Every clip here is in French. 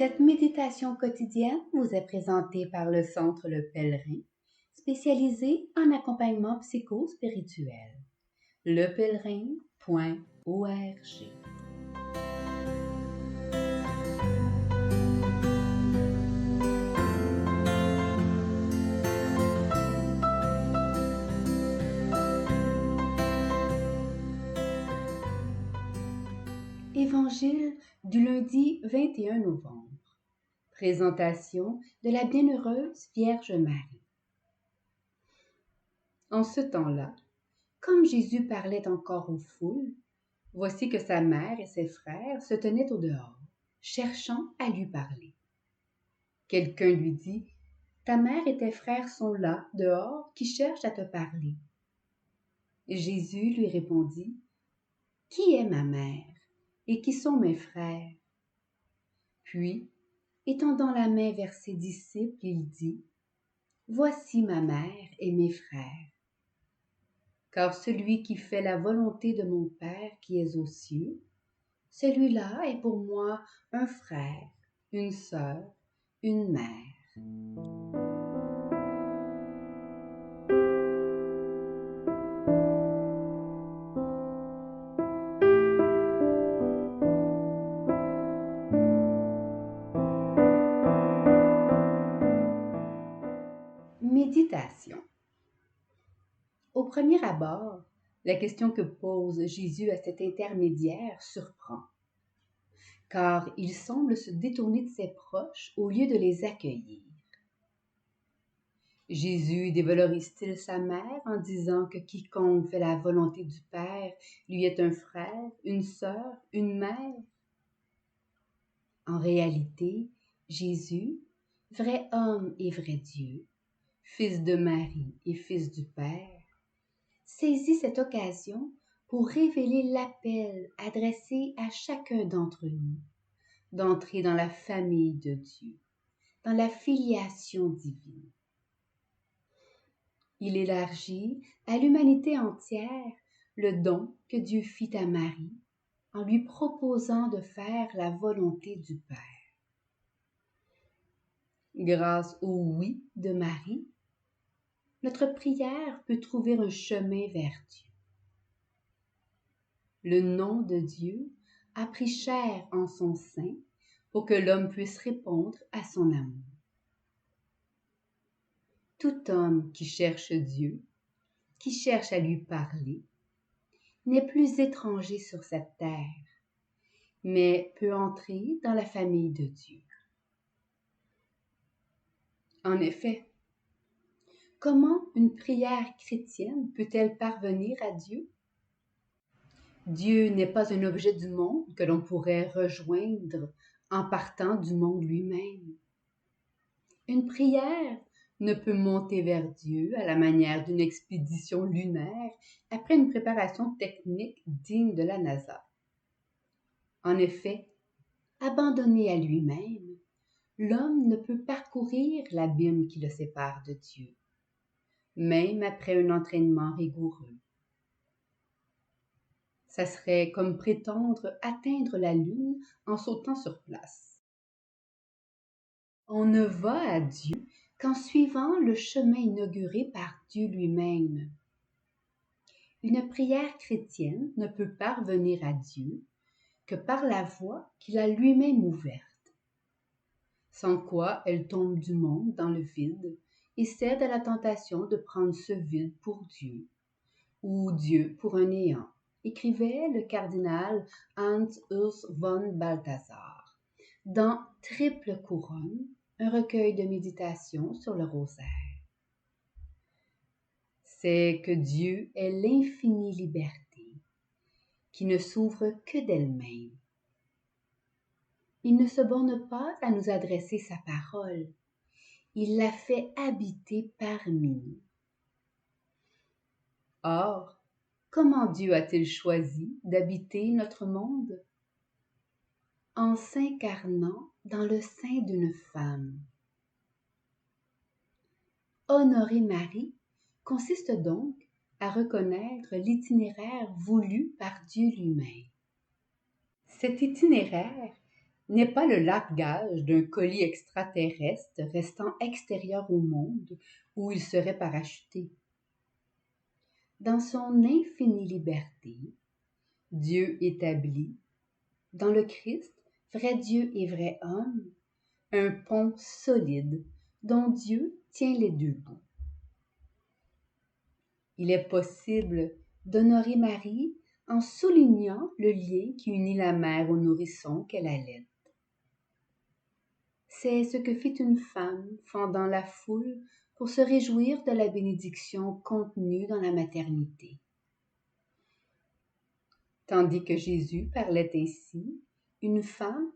Cette méditation quotidienne vous est présentée par le Centre Le Pèlerin, spécialisé en accompagnement psycho-spirituel. lepèlerin.org. Évangile du lundi 21 novembre. Présentation de la Bienheureuse Vierge Marie. En ce temps-là, comme Jésus parlait encore aux foules, voici que sa mère et ses frères se tenaient au dehors, cherchant à lui parler. Quelqu'un lui dit, « Ta mère et tes frères sont là, dehors, qui cherchent à te parler. » Jésus lui répondit, « Qui est ma mère et qui sont mes frères? » Puis, étendant la main vers ses disciples, il dit, « Voici ma mère et mes frères. Car celui qui fait la volonté de mon Père qui est aux cieux, celui-là est pour moi un frère, une sœur, une mère. » Méditation. Au premier abord, la question que pose Jésus à cet intermédiaire surprend, car il semble se détourner de ses proches au lieu de les accueillir. Jésus dévalorise-t-il sa mère en disant que quiconque fait la volonté du Père lui est un frère, une sœur, une mère? En réalité, Jésus, vrai homme et vrai Dieu, fils de Marie et fils du Père, saisit cette occasion pour révéler l'appel adressé à chacun d'entre nous d'entrer dans la famille de Dieu, dans la filiation divine. Il élargit à l'humanité entière le don que Dieu fit à Marie en lui proposant de faire la volonté du Père. Grâce au oui de Marie, notre prière peut trouver un chemin vers Dieu. Le nom de Dieu a pris chair en son sein pour que l'homme puisse répondre à son amour. Tout homme qui cherche Dieu, qui cherche à lui parler, n'est plus étranger sur cette terre, mais peut entrer dans la famille de Dieu. En effet, comment une prière chrétienne peut-elle parvenir à Dieu? Dieu n'est pas un objet du monde que l'on pourrait rejoindre en partant du monde lui-même. Une prière ne peut monter vers Dieu à la manière d'une expédition lunaire après une préparation technique digne de la NASA. En effet, abandonné à lui-même, l'homme ne peut parcourir l'abîme qui le sépare de Dieu, même après un entraînement rigoureux. Ça serait comme prétendre atteindre la lune en sautant sur place. On ne va à Dieu qu'en suivant le chemin inauguré par Dieu lui-même. Une prière chrétienne ne peut parvenir à Dieu que par la voie qu'il a lui-même ouverte, sans quoi elle tombe du monde dans le vide et cède à la tentation de prendre ce vide pour Dieu, ou Dieu pour un néant, écrivait le cardinal Hans Urs von Balthasar dans Triple Couronne, un recueil de méditation sur le rosaire. C'est que Dieu est l'infinie liberté, qui ne s'ouvre que d'elle-même. Il ne se borne pas à nous adresser sa parole, il la fait habiter parmi nous. Or, comment Dieu a-t-il choisi d'habiter notre monde? En s'incarnant dans le sein d'une femme. Honorer Marie consiste donc à reconnaître l'itinéraire voulu par Dieu lui-même. Cet itinéraire n'est pas le largage d'un colis extraterrestre restant extérieur au monde où il serait parachuté. Dans son infinie liberté, Dieu établit, dans le Christ, vrai Dieu et vrai homme, un pont solide dont Dieu tient les deux bouts. Il est possible d'honorer Marie en soulignant le lien qui unit la mère au nourrisson qu'elle allait. C'est ce que fit une femme fendant la foule pour se réjouir de la bénédiction contenue dans la maternité. Tandis que Jésus parlait ainsi, une femme,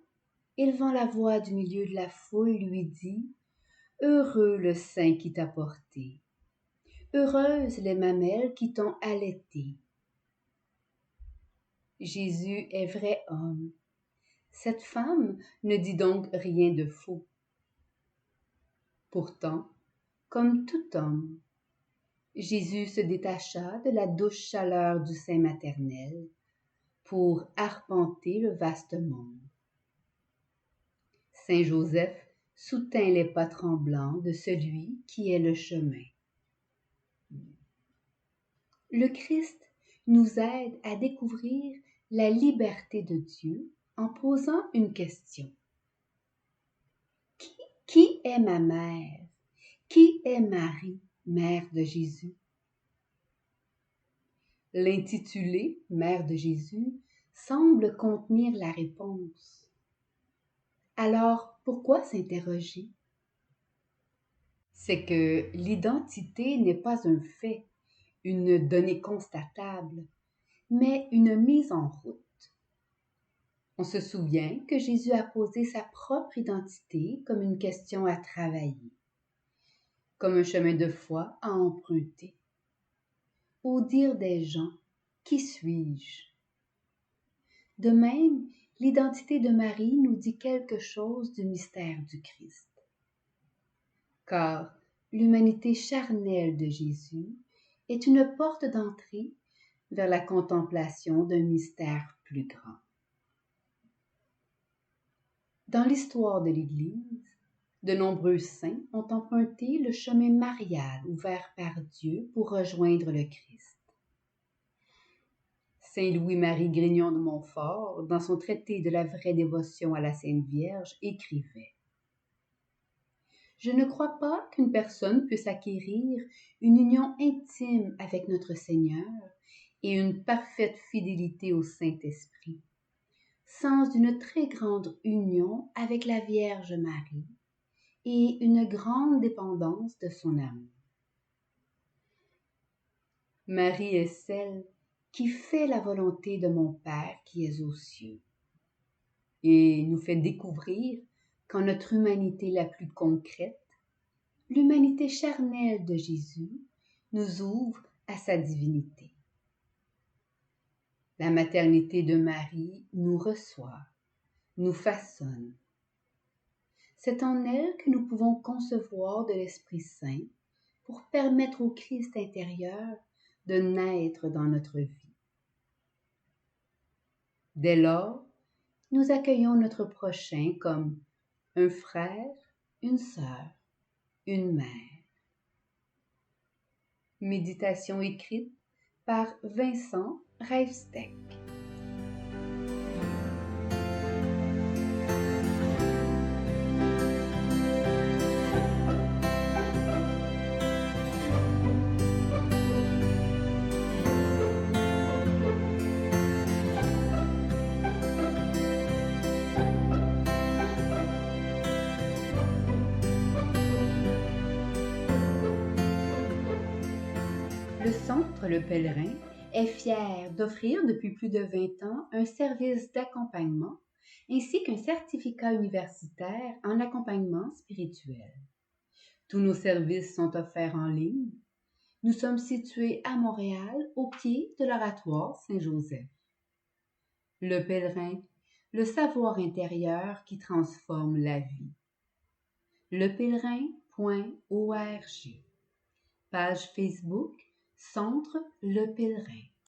élevant la voix du milieu de la foule, lui dit « Heureux le sein qui t'a porté, heureuses les mamelles qui t'ont allaité. » Jésus est vrai homme. Cette femme ne dit donc rien de faux. Pourtant, comme tout homme, Jésus se détacha de la douce chaleur du sein maternel pour arpenter le vaste monde. Saint Joseph soutint les pas tremblants de celui qui est le chemin. Le Christ nous aide à découvrir la liberté de Dieu en posant une question. Qui est ma mère? Qui est Marie, mère de Jésus? L'intitulé Mère de Jésus semble contenir la réponse. Alors, pourquoi s'interroger? C'est que l'identité n'est pas un fait, une donnée constatable, mais une mise en route. On se souvient que Jésus a posé sa propre identité comme une question à travailler, comme un chemin de foi à emprunter. Au dire des gens, qui suis-je? De même, l'identité de Marie nous dit quelque chose du mystère du Christ. Car l'humanité charnelle de Jésus est une porte d'entrée vers la contemplation d'un mystère plus grand. Dans l'histoire de l'Église, de nombreux saints ont emprunté le chemin marial ouvert par Dieu pour rejoindre le Christ. Saint Louis-Marie Grignon de Montfort, dans son traité de la vraie dévotion à la Sainte Vierge, écrivait « Je ne crois pas qu'une personne puisse acquérir une union intime avec notre Seigneur et une parfaite fidélité au Saint-Esprit, sans une très grande union avec la Vierge Marie et une grande dépendance de son amour. Marie est celle qui fait la volonté de mon Père qui est aux cieux et nous fait découvrir qu'en notre humanité la plus concrète, l'humanité charnelle de Jésus nous ouvre à sa divinité. La maternité de Marie nous reçoit, nous façonne. C'est en elle que nous pouvons concevoir de l'Esprit Saint pour permettre au Christ intérieur de naître dans notre vie. Dès lors, nous accueillons notre prochain comme un frère, une sœur, une mère. Méditation écrite par Vincent Rijfstek. Le Centre Le Pèlerin est fier d'offrir depuis plus de 20 ans un service d'accompagnement ainsi qu'un certificat universitaire en accompagnement spirituel. Tous nos services sont offerts en ligne. Nous sommes situés à Montréal, au pied de l'oratoire Saint-Joseph. Le Pèlerin, le savoir intérieur qui transforme la vie. lepèlerin.org. Page Facebook Centre Le Pèlerin.